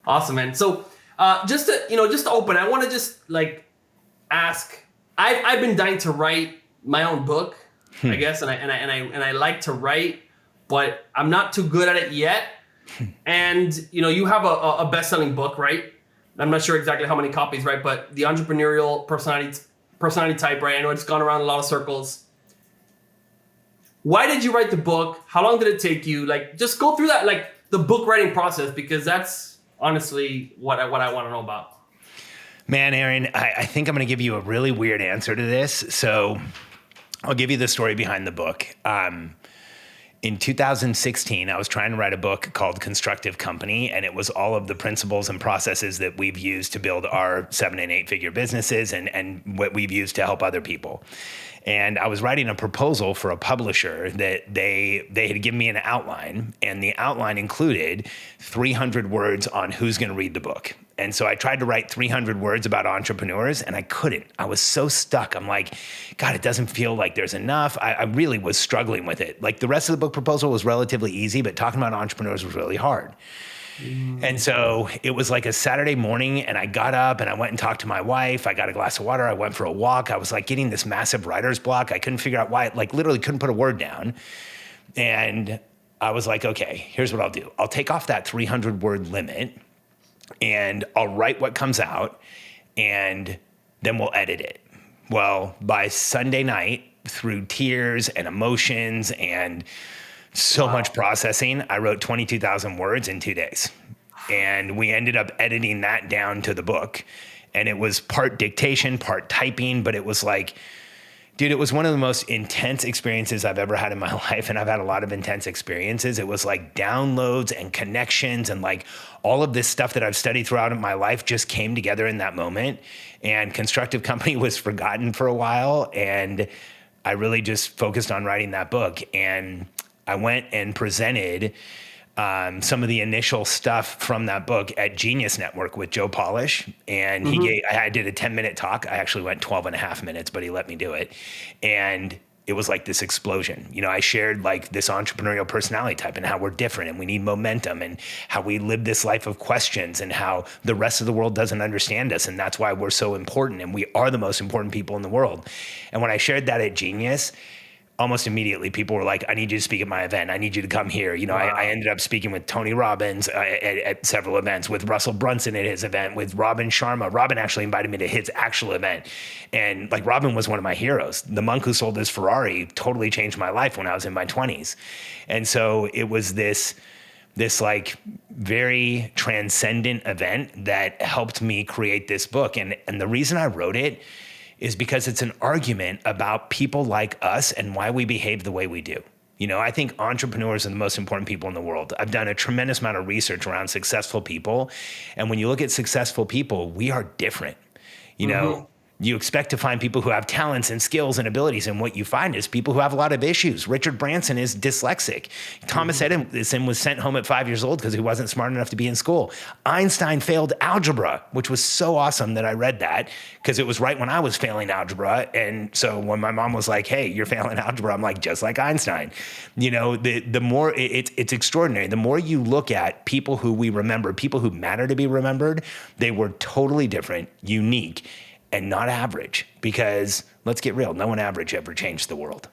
Awesome, man. So just to open, I want to just like ask. I've been dying to write my own book, I guess, and I like to write, but I'm not too good at it yet. And you have a best-selling book, right? I'm not sure exactly how many copies, right? But the entrepreneurial personality type, right? I know it's gone around a lot of circles. Why did you write the book? How long did it take you? Like, just go through that, like the book writing process, because that's honestly what I want to know about. Man, Aaron, I think I'm going to give you a really weird answer to this. So I'll give you the story behind the book. In 2016, I was trying to write a book called Constructive Company, and it was all of the principles and processes that we've used to build our 7 and 8 figure businesses and what we've used to help other people. And I was writing a proposal for a publisher that they had given me an outline, and the outline included 300 words on who's going to read the book. And so I tried to write 300 words about entrepreneurs, and I couldn't. I was so stuck. I'm like, God, it doesn't feel like there's enough. I really was struggling with it. Like, the rest of the book proposal was relatively easy, but talking about entrepreneurs was really hard. And so it was like a Saturday morning, and I got up and I went and talked to my wife. I got a glass of water. I went for a walk. I was like getting this massive writer's block. I couldn't figure out why, like literally couldn't put a word down. And I was like, okay, here's what I'll do. I'll take off that 300 word limit and I'll write what comes out, and then we'll edit it. Well, by Sunday night, through tears and emotions and so much processing, I wrote 22,000 words in 2 days. And we ended up editing that down to the book. And it was part dictation, part typing, but it was like, dude, it was one of the most intense experiences I've ever had in my life. And I've had a lot of intense experiences. It was like downloads and connections, and like all of this stuff that I've studied throughout my life just came together in that moment. And Constructive Company was forgotten for a while. And I really just focused on writing that book. And I went and presented some of the initial stuff from that book at Genius Network with Joe Polish. And I did a 10-minute talk. I actually went 12 and a half minutes, but he let me do it. And it was like this explosion. I shared like this entrepreneurial personality type and how we're different and we need momentum, and how we live this life of questions, and how the rest of the world doesn't understand us. And that's why we're so important, and we are the most important people in the world. And when I shared that at Genius, almost immediately, people were like, I need you to speak at my event. I need you to come here. Wow. I ended up speaking with Tony Robbins at several events, with Russell Brunson at his event, with Robin Sharma. Robin actually invited me to his actual event. And like, Robin was one of my heroes. The monk who sold his Ferrari totally changed my life when I was in my 20s. And so it was this like very transcendent event that helped me create this book. And the reason I wrote it is because it's an argument about people like us and why we behave the way we do. I think entrepreneurs are the most important people in the world. I've done a tremendous amount of research around successful people. And when you look at successful people, we are different. You expect to find people who have talents and skills and abilities, and what you find is people who have a lot of issues. Richard Branson is dyslexic. Thomas Edison was sent home at 5 years old because he wasn't smart enough to be in school. Einstein failed algebra, which was so awesome that I read that, because it was right when I was failing algebra. And so when my mom was like, hey, you're failing algebra, I'm like, just like Einstein. The more it's extraordinary. The more you look at people who we remember, people who matter to be remembered, they were totally different, unique, and not average, because let's get real, no one average ever changed the world.